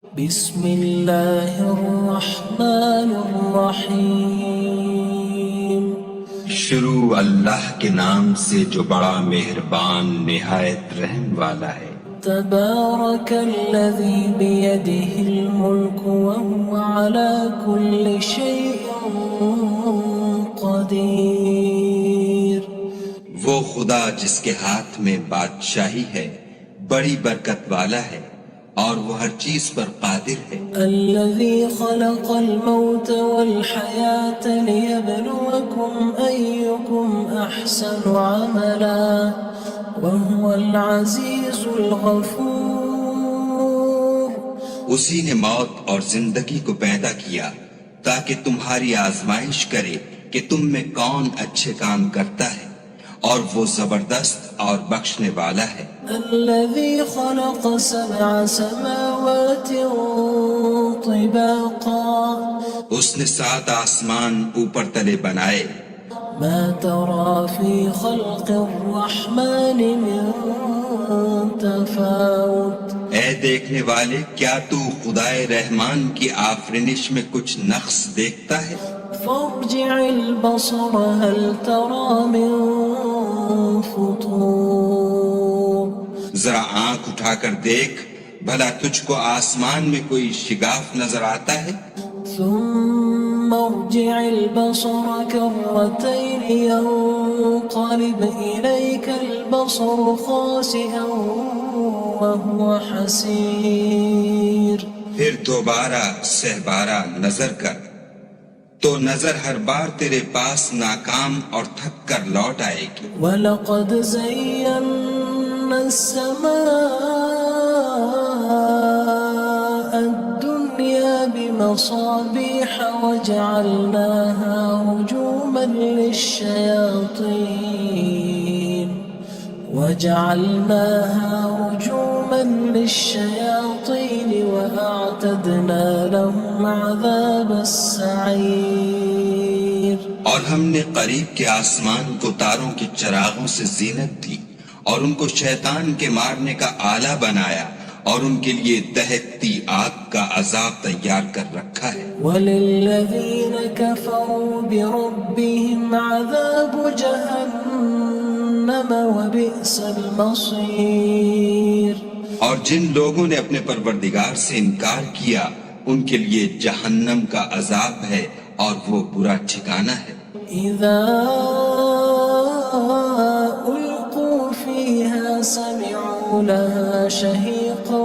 بسم اللہ الرحمن الرحیم شروع اللہ کے نام سے جو بڑا مہربان نہایت رحم والا ہے۔ تبارک الذی بیدہ الملک وہو علی کل شیء قدیر۔ وہ خدا جس کے ہاتھ میں بادشاہی ہے بڑی برکت والا ہے اور وہ ہر چیز پر قادر ہے۔ الذی خلق الموت والحیاة لیبلوکم ایکم احسن عملا وهو العزیز الغفور۔ اسی نے موت اور زندگی کو پیدا کیا تاکہ تمہاری آزمائش کرے کہ تم میں کون اچھے کام کرتا ہے، اور وہ زبردست اور بخشنے والا ہے۔ الذي خلق سبع سماوات طباقا اس نے 7 آسمان اوپر تلے بنائے۔ ما ترى في خلق الرحمن من تفاوت۔ اے دیکھنے والے، کیا تو خدائے رحمان کی آفرینش میں کچھ نقص دیکھتا ہے؟ فارجع البصر هل ترى من فطور۔ ذرا آنکھ اٹھا کر دیکھ، بھلا تجھ کو آسمان میں کوئی شگاف نظر آتا ہے؟ ثم ارجع البصر كرتين ينقلب إليك البصر خاسئا وهو حسير۔ پھر دوبارہ سہبارہ نظر کر تو نظر ہر بار تیرے پاس ناکام اور تھک کر لوٹ آئے گی۔ وَلَقَدْ زَيَّنَّا السَّمَاءَ الدُّنْيَا بِمَصَابِيحَ وَجَعَلْنَاهَا رُجُومًا لِلشَّيَاطِينِ وَأَعْتَدْنَا لَهُمْ عَذَابَ السَّعِيرِ۔ اور ہم نے قریب کے آسمان کو تاروں کے چراغوں سے زینت دی اور ان کو شیطان کے مارنے کا آلہ بنایا اور ان کے لیے دہکتی آگ کا عذاب تیار کر رکھا ہے۔ وَلِلَّذِينَ كَفَرُوا بِرَبِّهِمْ عَذَابُ جَهَنَّمَ وَبِئْسَ الْمَصِيرُ۔ اور جن لوگوں نے اپنے پروردگار سے انکار کیا ان کے لیے جہنم کا عذاب ہے اور وہ برا ٹھکانہ ہے۔ اِذَا أُلْقُوا فِيهَا سَمِعُوا لَهَا شَهِيقًا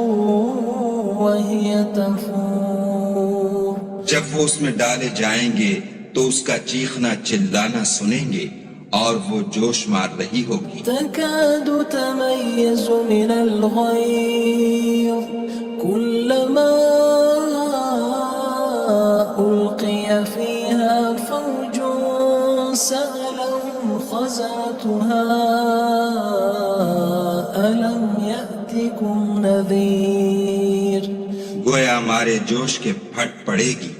وَهِيَ تَفُورُ۔ جب وہ اس میں ڈالے جائیں گے تو اس کا چیخنا چلانا سنیں گے اور وہ جوش مار رہی ہوگی۔ تَكَادُ تَمَيَّزُ مِنَ الْغَيْظِ كُلَّمَا أُلْقِيَ فِيهَا فَوْجٌ سَأَلَهُمْ خَزَنَتُهَا أَلَمْ يَأْتِكُمْ نَذِيرٌ۔ گویا مارے جوش کے پھٹ پڑے گی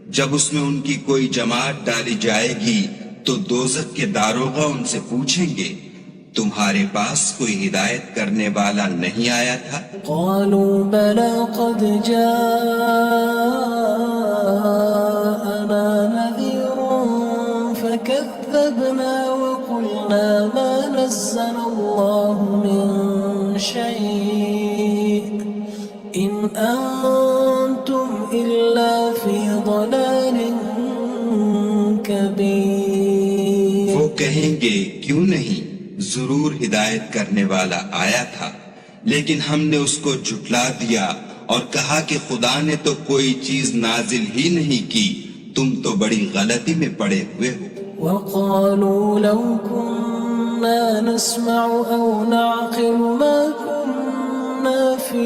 جب اس میں ان کی کوئی جماعت ڈالی جائے گی تو دوزخ کے داروغہ ان سے پوچھیں گے تمہارے پاس کوئی ہدایت کرنے والا نہیں آیا تھا؟ قالوا بلى قد جاءنا نذير فكذبنا وقلنا ما نزل الله من شيء إن أنتم إلا في ضلال كبير۔ وہ کہیں گے کیوں نہیں، ضرور ہدایت کرنے والا آیا تھا، لیکن ہم نے اس کو جھٹلا دیا اور کہا کہ خدا نے تو کوئی چیز نازل ہی نہیں کی، تم تو بڑی غلطی میں پڑے ہوئے ہو۔ وقالوا لو كنا نسمع أو نعقل ما كنا في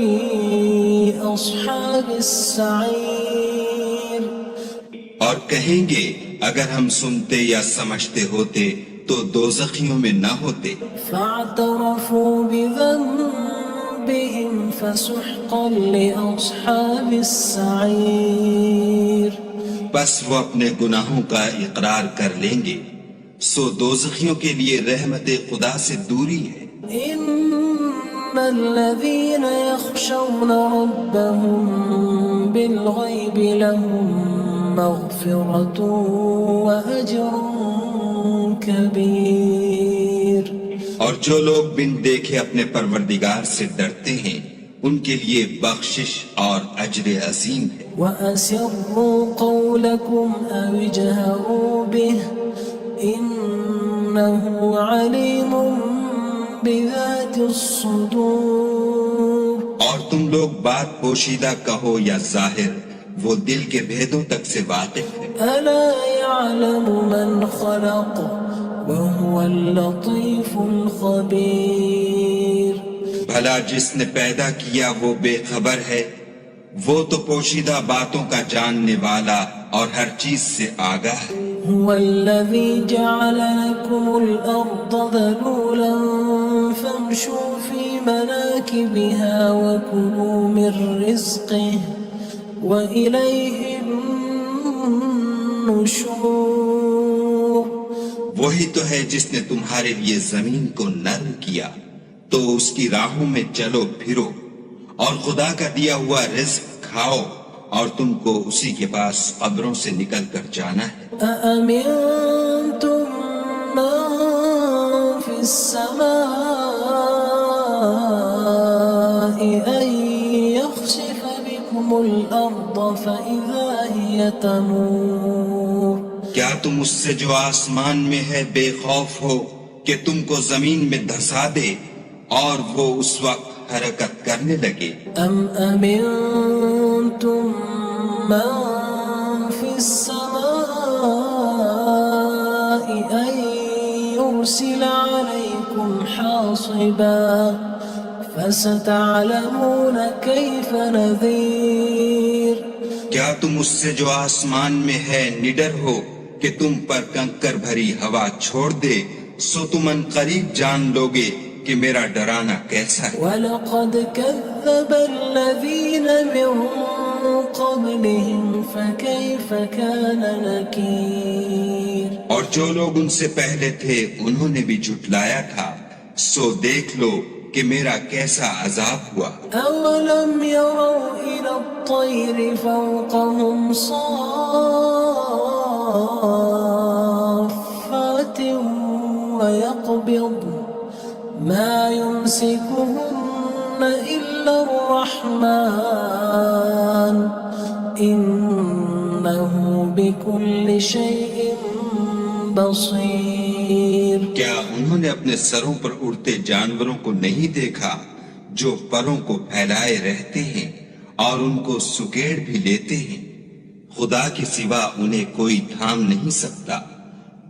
أصحاب السعير۔ اور کہیں گے اگر ہم سنتے یا سمجھتے ہوتے تو دوزخیوں میں نہ ہوتے۔ فاعترفوا بذنبهم فسحقا لأصحاب السعير۔ بس وہ اپنے گناہوں کا اقرار کر لیں گے، سو دوزخیوں کے لیے رحمت خدا سے دوری ہے۔ الذين يخشون ربهم بالغيب لهم مغفرة وأجر كبير. اور جو لوگ بن دیکھے اپنے پروردگار سے ڈرتے ہیں ان کے لیے بخشش اور اجر عظیم ہے. وَأَسِرُّوا قَوْلَكُمْ أَوِ اجْهَرُوا بِهِ إِنَّهُ عَلِيمٌ بِذَاتِ الصُّدُورِ. اور تم لوگ بات پوشیدہ کہو یا ظاہر، وہ دل کے بھیدوں تک سے واقف ہے. أَلَا يَعْلَمُ مَنْ خَلَقَ وَهُوَ اللَّطِيفُ الْخَبِيرُ. بھلا جس نے پیدا کیا وہ بے خبر ہے، وہ تو پوشیدہ باتوں کا جاننے والا اور ہر چیز سے آگاہ ہے. هو الذي جعل لكم الأرض ذلولا فامشوا في مناكبها وكلوا من رزقه وإليه النشور. وہی تو ہے جس نے تمہارے لیے زمین کو نرم کیا تو اس کی راہوں میں چلو پھرو اور خدا کا دیا ہوا رزق کھاؤ اور تم کو اسی کے پاس قبروں سے نکل کر جانا ہے. أأمنتم من في السماء أن يخسف بكم الأرض فإذا هي تمور. کیا تم اس سے جو آسمان میں ہے بے خوف ہو کہ تم کو زمین میں دھسا دے اور وہ اس وقت حرکت کرنے لگے. أم أمنتم من في السماء أن يرسل عليكم حاصبا فستعلمون كيف نذير. کیا تم اس سے جو آسمان میں ہے نڈر ہو کہ تم پر کنکر بھری ہوا چھوڑ دے، سو تم ان قریب جان لوگے کہ میرا ڈرانا کیسا ہے. وَلَقَدْ كَذَّبَ الَّذِينَ مِن قَبْلِهِمْ فَكَيْفَ كَانَ نَكِيرٌ. اور جو لوگ ان سے پہلے تھے انہوں نے بھی جھٹلایا تھا، سو دیکھ لو کہ میرا کیسا عذاب ہوا. أَوَلَمْ يَرَوْا إِلَى الطَّيْرِ فَوْقَهُمْ صَافَّاتٍ وَيَقْبِضْنَ مَا يُمْسِكُهُنَّ إِلَّا الرَّحْمَنُ إِنَّهُ بِكُلِّ شَيْءٍ بَصِيرٌ. کیا انہوں نے اپنے سروں پر اڑتے جانوروں کو نہیں دیکھا جو پروں کو پھیلائے رہتے ہیں اور ان کو سکیڑ بھی لیتے ہیں؟ خدا کے سوا انہیں کوئی تھام نہیں سکتا،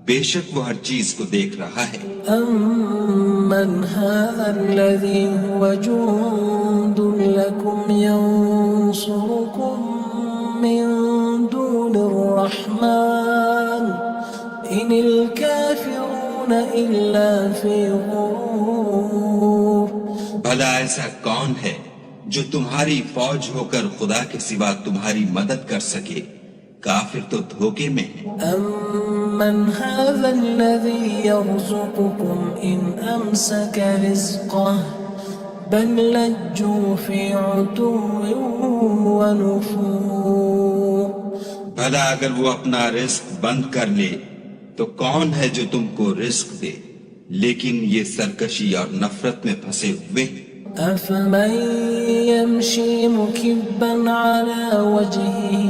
بے شک وہ ہر چیز کو دیکھ رہا ہے. أَمَّنْ هَذَا الَّذِي هُوَ جُندٌ لَكُمْ يَنصُرُكُم مِّن دُونِ الرَّحْمَنِ إِنِ الْكَافِرُونَ إِلَّا فِي غُرُورٍ. بھلا ایسا کون ہے جو تمہاری فوج ہو کر خدا کے سوا تمہاری مدد کر سکے؟ کافر تو دھوکے میں ہے. أَمَّنْ هَذَا الَّذِي يَرْزُقُكُمْ إِنْ أَمْسَكَ رِزْقَهُ بَلْ لَجُّوا فِي عُتُوٍّ وَنُفُورٍ. بھلا اگر وہ اپنا رزق بند کر لے تو کون ہے جو تم کو رزق دے؟ لیکن یہ سرکشی اور نفرت میں پھنسے ہوئے ہیں. أَفَمَن يَمْشِي مُكِبًّا عَلَى وَجْهِهِ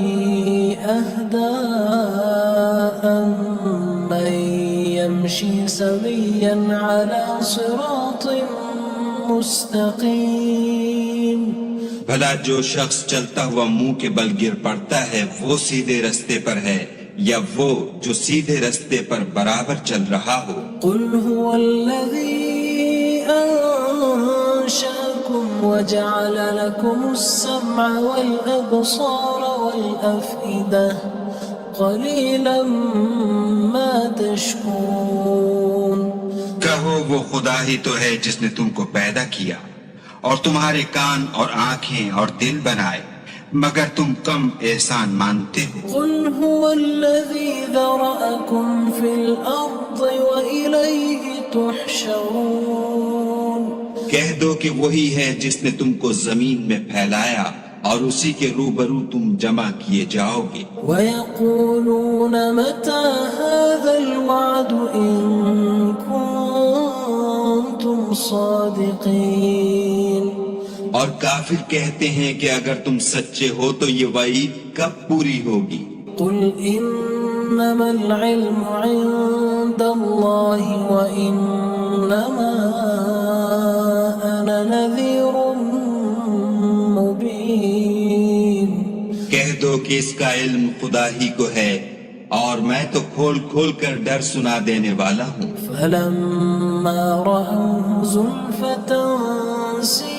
أَهْدَىٰ أَمَّن يَمْشِي سَوِيًّا عَلَى صِرَاطٍ مُّسْتَقِيمٍ. بھلا جو شخص چلتا ہوا منہ کے بل گر پڑتا ہے وہ سیدھے رستے پر ہے یا وہ جو سیدھے رستے پر برابر چل رہا ہو؟ قُلْ هُوَ الَّذِي أَنشَأَكُمْ وَجَعَلَ لَكُمُ السَّمْعَ وَالْأَبْصَارَ وَالْأَفْئِدَةَ قَلِيلًا مَا تَشْكُرُونَ. کہو وہ خدا ہی تو ہے جس نے تم کو پیدا کیا اور تمہارے کان اور آنکھیں اور دل بنائے، مگر تم کم احسان مانتے ہو. قُلْ هُوَ الَّذِي ذَرَأَكُمْ فِي الْأَرْضِ وَإِلَيْهِ تُحْشَرُونَ. کہہ دو کہ وہی ہے جس نے تم کو زمین میں پھیلایا اور اسی کے روبرو تم جمع کیے جاؤ گے. وَيَقُولُونَ مَتَى هَذَا الْوَعْدُ إِن كُنتُمْ صَادِقِينَ. اور کافر کہتے ہیں کہ اگر تم سچے ہو تو یہ وعید کب پوری ہوگی؟ قُلْ إِنَّمَا الْعِلْمُ عِندَ اللَّهِ وَإِنَّمَا أَنَا نَذِيرٌ مُبِينٌ. کہہ دو کہ اس کا علم خدا ہی کو ہے اور میں تو کھول کھول کر ڈر سنا دینے والا ہوں. فَلَمَّا رَأَوْهُ زُلْفَةً سِيئَتْ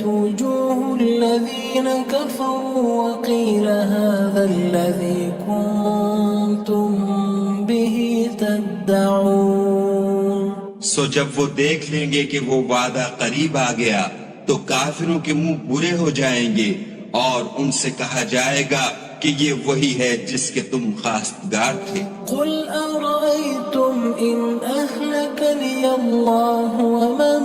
وُجُوهُ الَّذِينَ كَفَرُوا وَقِيلَ هَذَا الَّذِي كُنتُم بِهِ تَدَّعُونَ. سو جب وہ دیکھ لیں گے کہ وہ وعدہ قریب آ گیا تو کافروں کے منہ برے ہو جائیں گے اور ان سے کہا جائے گا کہ یہ وہی ہے جس کے تم خواستگار تھے. قُلْ أَرَأَيْتُمْ إِنْ أَهْلَكَنِيَ اللَّهُ وَمَن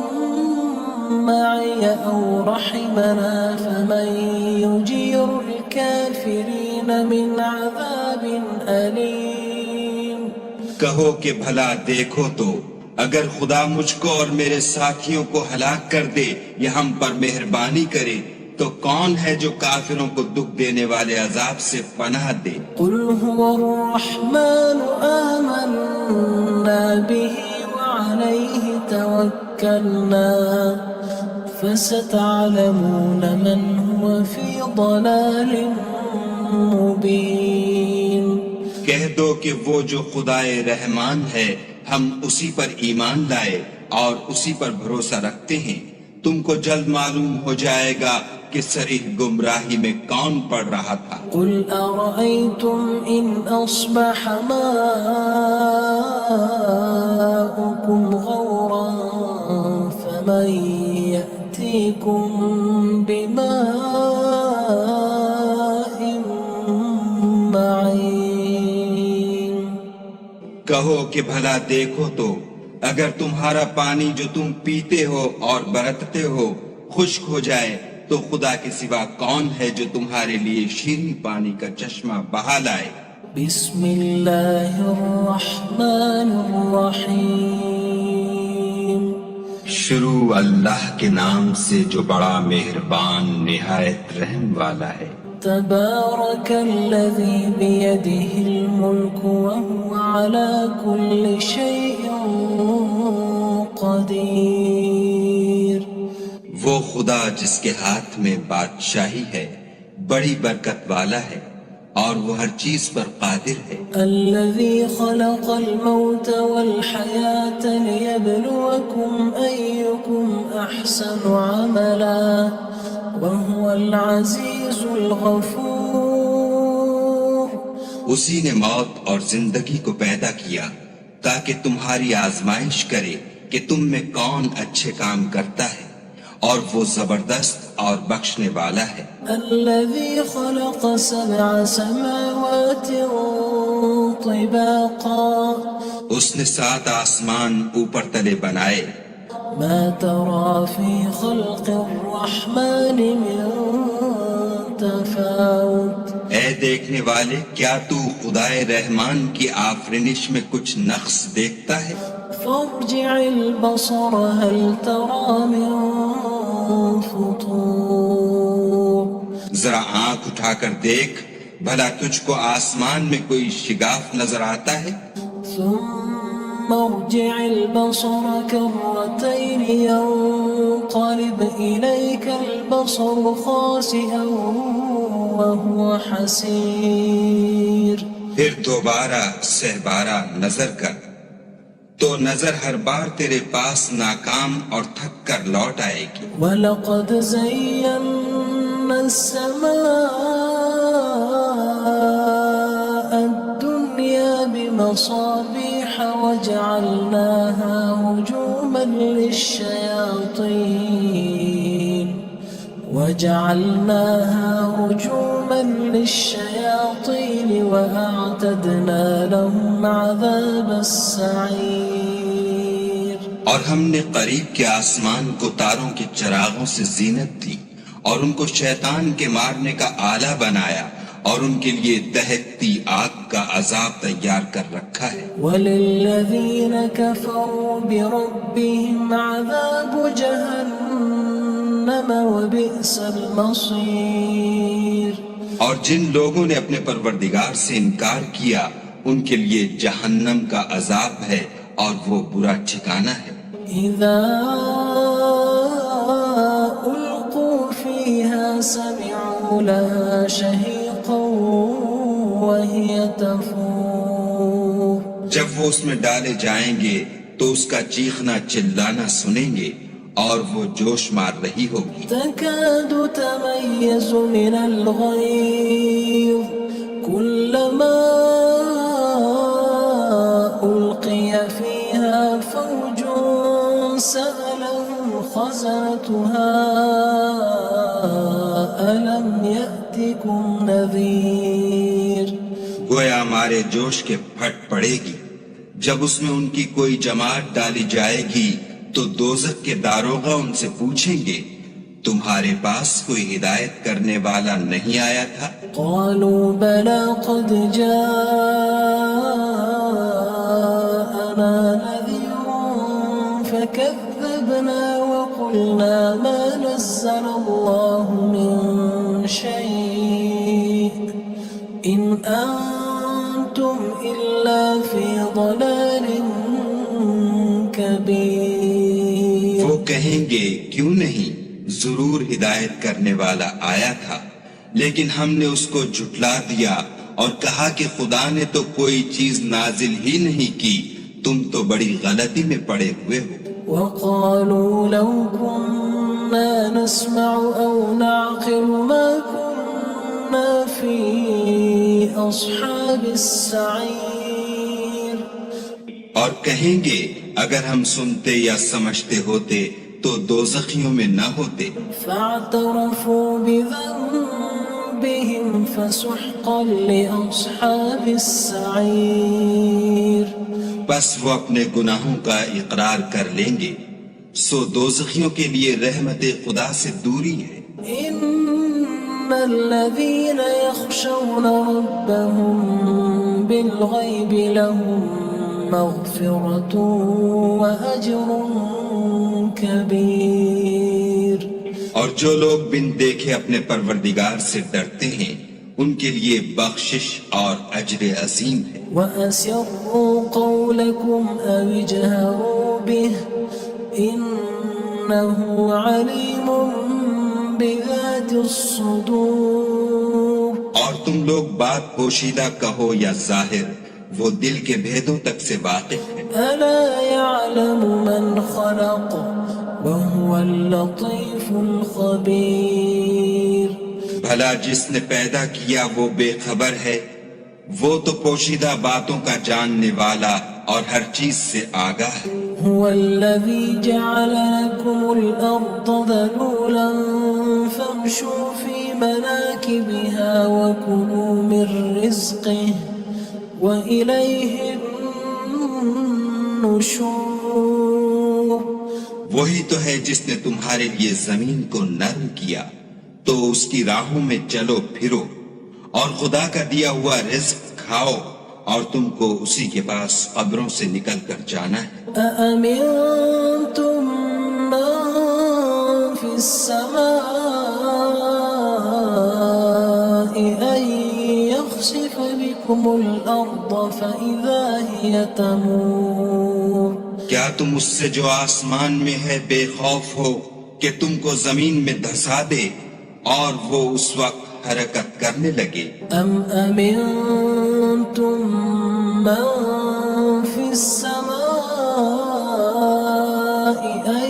مَّعِيَ أَوْ رَحِمَنَا فَمَن يُجِيرُ الْكَافِرِينَ مِنْ عَذَابٍ أَلِيمٍ. کہو کہ بھلا دیکھو تو اگر خدا مجھ کو اور میرے ساتھیوں کو ہلاک کر دے یا ہم پر مہربانی کرے تو کون ہے جو کافروں کو دکھ دینے والے عذاب سے پناہ دے. قُلْ هُوَ الرَّحْمَنُ آمَنَّا بِهِ وَعَلَيْهِ تَوَكَّلْنَا فَسَتَعْلَمُونَ مَنْ هُوَ فِي ضَلَالٍ مُبِينٍ. کہہ دو کہ وہ جو خدائے رحمان ہے ہم اسی پر ایمان لائے اور اسی پر بھروسہ رکھتے ہیں. تم کو جلد معلوم ہو جائے گا کہ صریح گمراہی میں کون پڑ رہا تھا. قُلْ أَرَأَيْتُمْ إِنْ أَصْبَحَ مَاؤُكُمْ غَوْرًا فَمَن يَأْتِيكُم بِمَاءٍ مَّعِينٍ. کہو کہ بھلا دیکھو تو اگر تمہارا پانی جو تم پیتے ہو اور برتتے ہو خشک ہو جائے تو خدا کے سوا کون ہے جو تمہارے لیے شیریں پانی کا چشمہ بہا لائے. بسم اللہ الرحمن الرحیم. شروع اللہ کے نام سے جو بڑا مہربان نہایت رحم والا ہے. تبارک الذی بیدہ الملک وهو على كل شیء قدیر. وہ خدا جس کے ہاتھ میں بادشاہی ہے بڑی برکت والا ہے اور وہ ہر چیز پر قادر ہے. الذي خلق الموت والحياة ليبلوكم أيكم أحسن عملا وهو العزيز الغفور. اسی نے موت اور زندگی کو پیدا کیا تاکہ تمہاری آزمائش کرے کہ تم میں کون اچھے کام کرتا ہے اور وہ زبردست اور بخشنے والا ہے. الذي خلق 7 سماوات طباقا. اس نے 7 آسمان اوپر تلے بنائے. ما ترى في خلق الرحمن من تفاوت. اے دیکھنے والے کیا تو خدائے رحمان کی آفرینش میں کچھ نقص دیکھتا ہے؟ فارجع البصر هل ترى من فطور. ذرا آنکھ اٹھا کر دیکھ بھلا تجھ کو آسمان میں کوئی شگاف نظر آتا ہے؟ ثم ارجع البصر كرتين ينقلب إليك البصر خاسئا وهو حسير. پھر دوبارہ سہبارہ نظر کر تو نظر ہر بار تیرے پاس ناکام اور تھک کر لوٹ آئے گی. وَلَقَدْ زَيَّنَّا السَّمَاءَ الدُّنْيَا بِمَصَابِيحَ وَجَعَلْنَاهَا رُجُومًا لِلشَّيَاطِينِ وَأَعْتَدْنَا لَهُمْ عَذَابَ السَّعِيرِ. اور ہم نے قریب کے آسمان کو تاروں کے چراغوں سے زینت دی اور ان کو شیطان کے مارنے کا آلہ بنایا اور ان کے لیے دہکتی آگ کا عذاب تیار کر رکھا ہے. وَلِلَّذِينَ كَفَرُوا بِرَبِّهِمْ عَذَابُ جَهَنَّمَ وَبِئْسَ الْمَصِيرُ. اور جن لوگوں نے اپنے پروردگار سے انکار کیا ان کے لیے جہنم کا عذاب ہے اور وہ برا ٹھکانہ ہے. إِذَا أُلْقُوا فِيهَا سَمِعُوا لَهَا شَهِيقًا وَهِيَ تَفُورُ. جب وہ اس میں ڈالے جائیں گے تو اس کا چیخنا چلانا سنیں گے اور وہ جوش مار رہی ہوگی. تَكَادُ تَمَيَّزُ مِنَ الْغَيْظِ كُلَّمَا أُلْقِيَ فِيهَا فَوْجٌ سَأَلَهُمْ خَزَنَتُهَا أَلَمْ يَأْتِكُمْ نَذِيرٌ. گویا مارے جوش کے پھٹ پڑے گی. جب اس میں ان کی کوئی جماعت ڈالی جائے گی تو دوزخ کے داروغہ ان سے پوچھیں گے تمہارے پاس کوئی ہدایت کرنے والا نہیں آیا تھا؟ قالوا بلى قد جاءنا نذير فكذبنا وقلنا ما نزل الله من شيء إن أنتم إلا في ضلال كبير. وہ کہیں گے کیوں نہیں ضرور ہدایت کرنے والا آیا تھا لیکن ہم نے اس کو جھٹلا دیا اور کہا کہ خدا نے تو کوئی چیز نازل ہی نہیں کی، تم تو بڑی غلطی میں پڑے ہوئے ہو. وقالوا لو كنا نسمع أو نعقل ما كنا في أصحاب السعير. اور کہیں گے اگر ہم سنتے یا سمجھتے ہوتے تو دوزخیوں میں نہ ہوتے. فاعترفوا بذنبهم فسحقا لأصحاب السعير. بس وہ اپنے گناہوں کا اقرار کر لیں گے سو دوزخیوں کے لیے رحمت خدا سے دوری ہے. إن الذين يخشون ربهم بالغيب لهم مغفرة وأجر كبير. اور جو لوگ بن دیکھے اپنے پروردگار سے ڈرتے ہیں ان کے لیے بخشش اور اجر عظیم ہے. وَأَسِرُّوا قَوْلَكُمْ أَوِ اجْهَرُوا بِهِ إِنَّهُ عَلِيمٌ بِذَاتِ الصُّدُورِ. اور تم لوگ بات پوشیدہ کہو یا ظاہر وہ دل کے بھیدوں تک سے واقف ہے. أَلَا يَعْلَمُ مَنْ خَلَقَ وَهُوَ اللَّطِيفُ الْخَبِيرُ. بھلا جس نے پیدا کیا وہ بے خبر ہے، وہ تو پوشیدہ باتوں کا جاننے والا اور ہر چیز سے آگاہ ہے. هو الذي جعل لكم الأرض ذلولا فامشوا في مناكبها وكلوا من رزقه وإليه النشور. وہی تو ہے جس نے تمہارے لیے زمین کو نرم کیا تو اس کی راہوں میں چلو پھرو اور خدا کا دیا ہوا رزق کھاؤ اور تم کو اسی کے پاس قبروں سے نکل کر جانا ہے. أأمنتم من في السماء أن يخسف بكم الأرض فإذا هي تمور. کیا تم اس سے جو آسمان میں ہے بے خوف ہو کہ تم کو زمین میں دھسا دے اور وہ اس وقت حرکت کرنے لگے؟ أم أمنتم من في السماء أن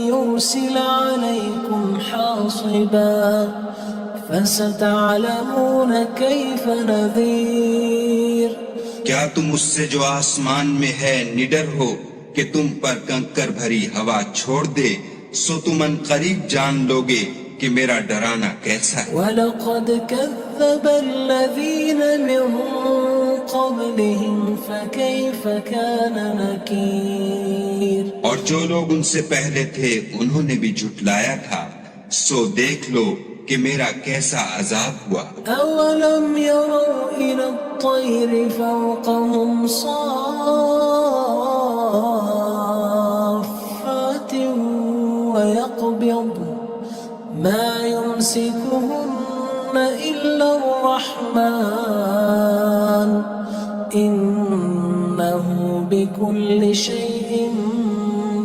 يرسل عليكم حاصبا فستعلمون كيف نذير. کیا تم اس سے جو آسمان میں ہے نڈر ہو کہ تم پر کنکر بھری ہوا چھوڑ دے سو تم ان قریب جان لوگے کہ میرا ڈرانا کیسا ہے. وَلَقَدْ كَذَّبَ الَّذِينَ مِن قبلهم فكيف كان نكير اور جو لوگ ان سے پہلے تھے انہوں نے بھی جھٹلایا تھا، سو دیکھ لو کہ میرا کیسا عذاب ہوا۔ أولم يروا إلى الطير فوقهم صافات ويقبض ما يمسكهن إلا الرحمن إنه بكل شيء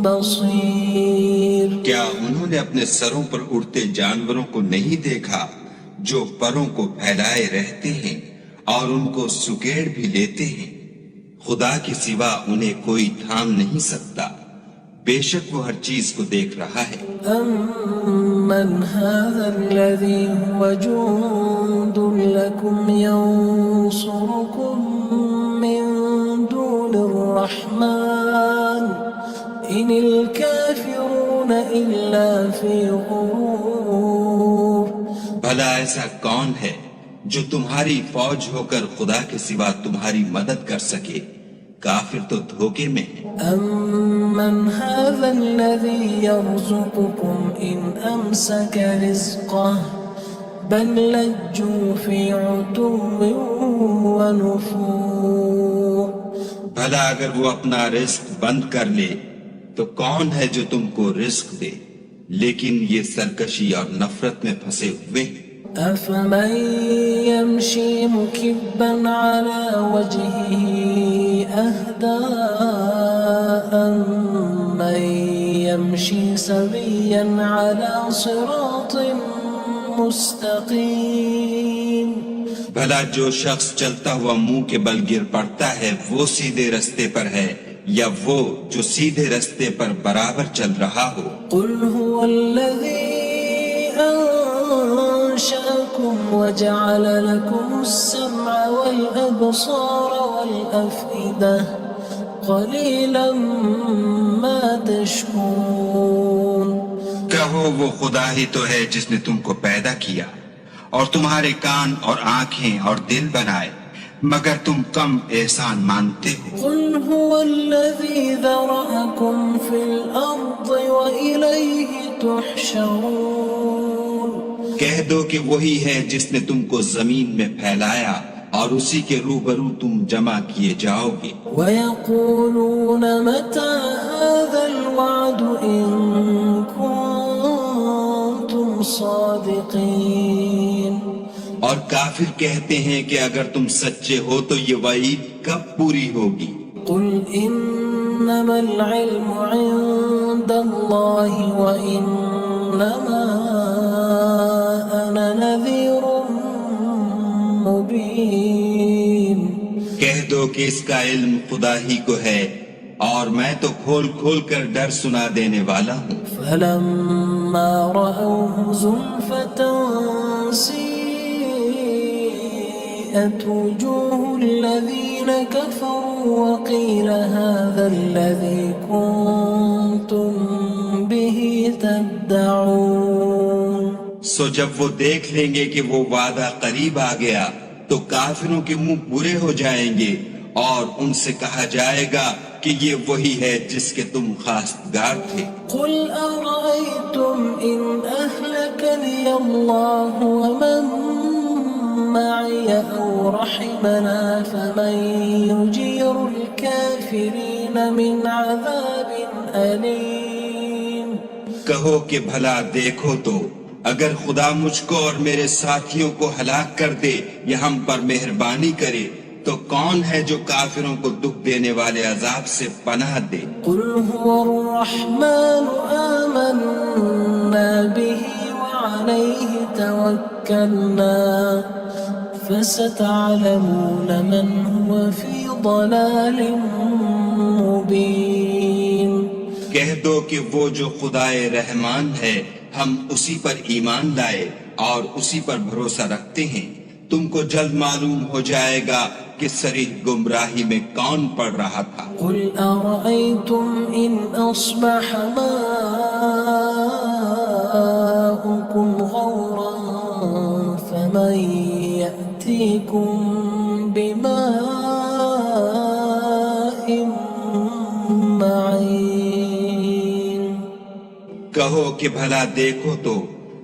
بصير۔ کیا انہوں نے اپنے سروں پر اڑتے جانوروں کو نہیں دیکھا جو پروں کو پھیلائے رہتے ہیں اور ان کو سکیڑ بھی لیتے ہیں؟ خدا کے سوا انہیں کوئی تھام نہیں سکتا، بے شک وہ ہر چیز کو دیکھ رہا ہے۔ أَمَّنْ هَذَا الَّذِي هُوَ جُندٌ لَكُمْ يَنصُرُكُم مِّن دُونِ الرَّحْمَٰنِ إِنِ الْكَافِرُونَ إِلَّا فِي غُرُورٍ۔ بھلا ایسا کون ہے جو تمہاری فوج ہو کر خدا کے سوا تمہاری مدد کر سکے؟ کافر تو دھوکے میں ہیں۔ أَمَّنْ هَذَا الَّذِي يَرْزُقُكُمْ إِنْ أَمْسَكَ رِزْقَهُ بَلْ لَجُّوا فِي عُتُوٍّ وَنُفُورٍ۔ بھلا اگر وہ اپنا رزق بند کر لے تو کون ہے جو تم کو رزق دے؟ لیکن یہ سرکشی اور نفرت میں پھنسے ہوئے ہیں۔ أَفَمَن يَمْشِي مُكِبًّا عَلَى وَجْهِهِ أَهْدَىٰ أَمَّن يَمْشِي سَوِيًّا عَلَى صِرَاطٍ مُّسْتَقِيمٍ۔ بھلا جو شخص چلتا ہوا منہ کے بل گر پڑتا ہے وہ سیدھے رستے پر ہے یا وہ جو سیدھے رستے پر برابر چل رہا ہو؟ قُلْ هُوَ الَّذِي أَنشَأَكُمْ وَجَعَلَ لَكُمُ السَّمْعَ وَالْأَبْصَارَ وَالْأَفْئِدَةَ قَلِيلًا مَا تَشْكُرُونَ۔ کہو وہ خدا ہی تو ہے جس نے تم کو پیدا کیا اور تمہارے کان اور آنکھیں اور دل بنائے، مگر تم کم احسان مانتے ہو۔ قُلْ هُوَ الَّذِي ذَرَأَكُمْ فِي الْأَرْضِ وَإِلَيْهِ تُحْشَرُونَ۔ کہہ دو کہ وہی ہے جس نے تم کو زمین میں پھیلایا اور اسی کے روبرو تم جمع کیے جاؤ گے۔ وَيَقُولُونَ مَتَىٰ هَٰذَا الْوَعْدُ إِن كُنتُمْ صَادِقِينَ۔ اور کافر کہتے ہیں کہ اگر تم سچے ہو تو یہ وعید کب پوری ہوگی؟ قُلْ إِنَّمَا الْعِلْمُ عِندَ اللَّهِ وَإِنَّمَا أَنَا نَذِيرٌ مُّبِينٌ۔ کہہ دو کہ اس کا علم خدا ہی کو ہے اور میں تو کھول کھول کر ڈر سنا دینے والا ہوں۔ فَلَمَّا رَأَوْهُ زُلْفَةً سِيئَتْ وُجُوهُ الَّذِينَ كَفَرُوا وَقِيلَ هَٰذَا الَّذِي كُنتُم بِهِ تَدَّعُونَ۔ سو جب وہ دیکھ لیں گے کہ وہ وعدہ قریب آ گیا تو کافروں کے منہ برے ہو جائیں گے اور ان سے کہا جائے گا کہ یہ وہی ہے جس کے تم خواستگار تھے۔ قُلْ أَرَأَيْتُمْ إِنْ أَهْلَكَنِيَ اللَّهُ وَمَن مَّعِيَ أَوْ رَحِمَنَا فَمَن يُجِيرُ الْكَافِرِينَ مِنْ عَذَابٍ أَلِيمٍ۔ کہو کہ بھلا دیکھو تو اگر خدا مجھ کو اور میرے ساتھیوں کو ہلاک کر دے یا ہم پر مہربانی کرے تو کون ہے جو کافروں کو دکھ دینے والے عذاب سے پناہ دے؟ قُلْ هُوَ الرَّحْمَٰنُ آمَنَّا بِهِ وَعَلَيْهِ تَوَكَّلْنَا فَسَتَعْلَمُونَ مَنْ هُوَ فِي ضَلَالٍ مُّبِينٍ۔ کہہ دو کہ وہ جو خدائے رحمان ہے ہم اسی پر ایمان لائے اور اسی پر بھروسہ رکھتے ہیں، تم کو جلد معلوم ہو جائے گا کہ صریح گمراہی میں کون پڑ رہا تھا۔ قُلْ أَرَأَيْتُمْ إِنْ أَصْبَحَ مَاؤُكُمْ غَوْرًا فَمَن يَأْتِيكُم بِمَاءٍ کہو کہ بھلا دیکھو تو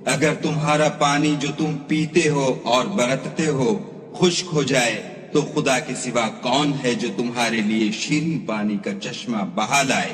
اگر تمہارا پانی جو تم پیتے ہو اور برتتے ہو خشک ہو جائے تو خدا کے سوا کون ہے جو تمہارے لیے شیریں پانی کا چشمہ بہا لائے